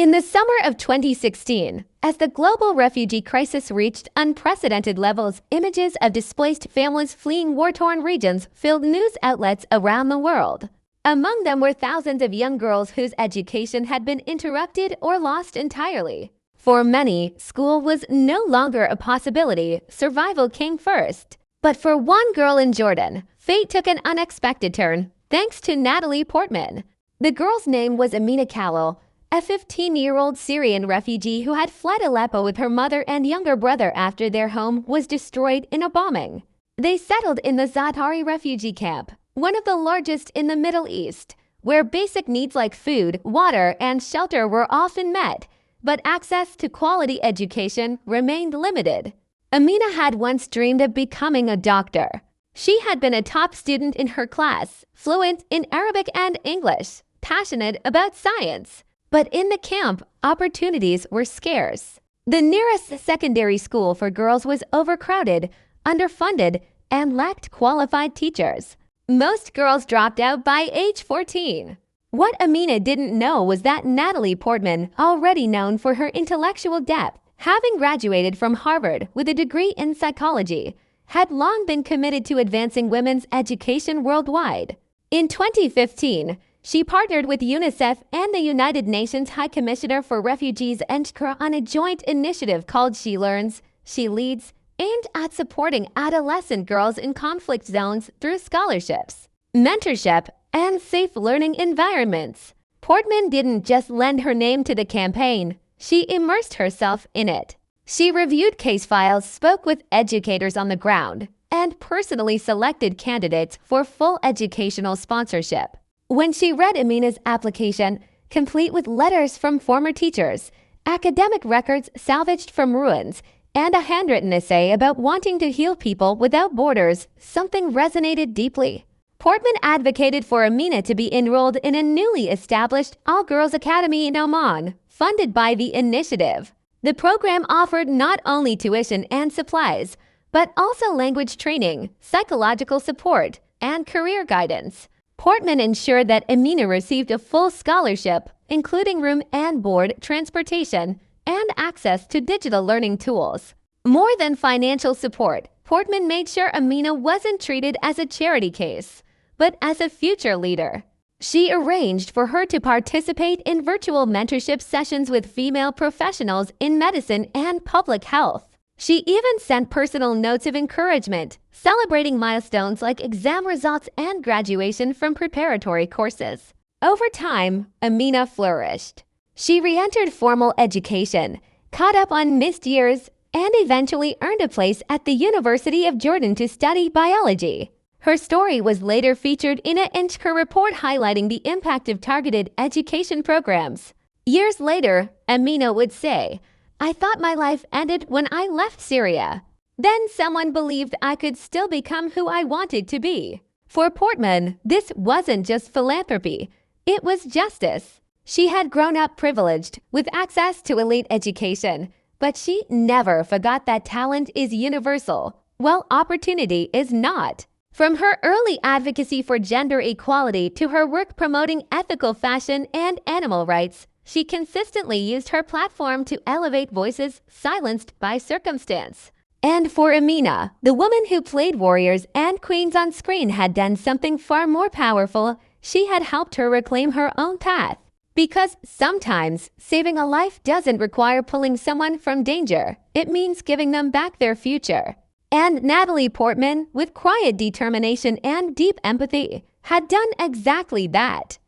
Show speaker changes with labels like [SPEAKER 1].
[SPEAKER 1] In the summer of 2016, as the global refugee crisis reached unprecedented levels, images of displaced families fleeing war-torn regions filled news outlets around the world. Among them were thousands of young girls whose education had been interrupted or lost entirely. For many, school was no longer a possibility. Survival came first. But for one girl in Jordan, fate took an unexpected turn, thanks to Natalie Portman. The girl's name was Amina Khalil, a 15-year-old Syrian refugee who had fled Aleppo with her mother and younger brother after their home was destroyed in a bombing. They settled in the Zaatari refugee camp, one of the largest in the Middle East, where basic needs like food, water, and shelter were often met, but access to quality education remained limited. Amina had once dreamed of becoming a doctor. She had been a top student in her class, fluent in Arabic and English, passionate about science. But in the camp, opportunities were scarce. The nearest secondary school for girls was overcrowded, underfunded, and lacked qualified teachers. Most girls dropped out by age 14. What Amina didn't know was that Natalie Portman, already known for her intellectual depth, having graduated from Harvard with a degree in psychology, had long been committed to advancing women's education worldwide. In 2015, she partnered with UNICEF and the United Nations High Commissioner for Refugees on a joint initiative called She Learns, She Leads, aimed at supporting adolescent girls in conflict zones through scholarships, mentorship, and safe learning environments. Portman didn't just lend her name to the campaign, she immersed herself in it. She reviewed case files, spoke with educators on the ground, and personally selected candidates for full educational sponsorship. When she read Amina's application, complete with letters from former teachers, academic records salvaged from ruins, and a handwritten essay about wanting to heal people without borders, something resonated deeply. Portman advocated for Amina to be enrolled in a newly established all-girls academy in Oman, funded by the initiative. The program offered not only tuition and supplies, but also language training, psychological support, and career guidance. Portman ensured that Amina received a full scholarship, including room and board, transportation, and access to digital learning tools. More than financial support, Portman made sure Amina wasn't treated as a charity case, but as a future leader. She arranged for her to participate in virtual mentorship sessions with female professionals in medicine and public health. She even sent personal notes of encouragement, celebrating milestones like exam results and graduation from preparatory courses. Over time, Amina flourished. She re-entered formal education, caught up on missed years, and eventually earned a place at the University of Jordan to study biology. Her story was later featured in a NCHR report highlighting the impact of targeted education programs. Years later, Amina would say, "I thought my life ended when I left Syria. Then someone believed I could still become who I wanted to be." For Portman, this wasn't just philanthropy, it was justice. She had grown up privileged, with access to elite education, but she never forgot that talent is universal, while opportunity is not. From her early advocacy for gender equality to her work promoting ethical fashion and animal rights, she consistently used her platform to elevate voices silenced by circumstance. And for Amina, the woman who played warriors and queens on screen had done something far more powerful. She had helped her reclaim her own path. Because sometimes, saving a life doesn't require pulling someone from danger. It means giving them back their future. And Natalie Portman, with quiet determination and deep empathy, had done exactly that.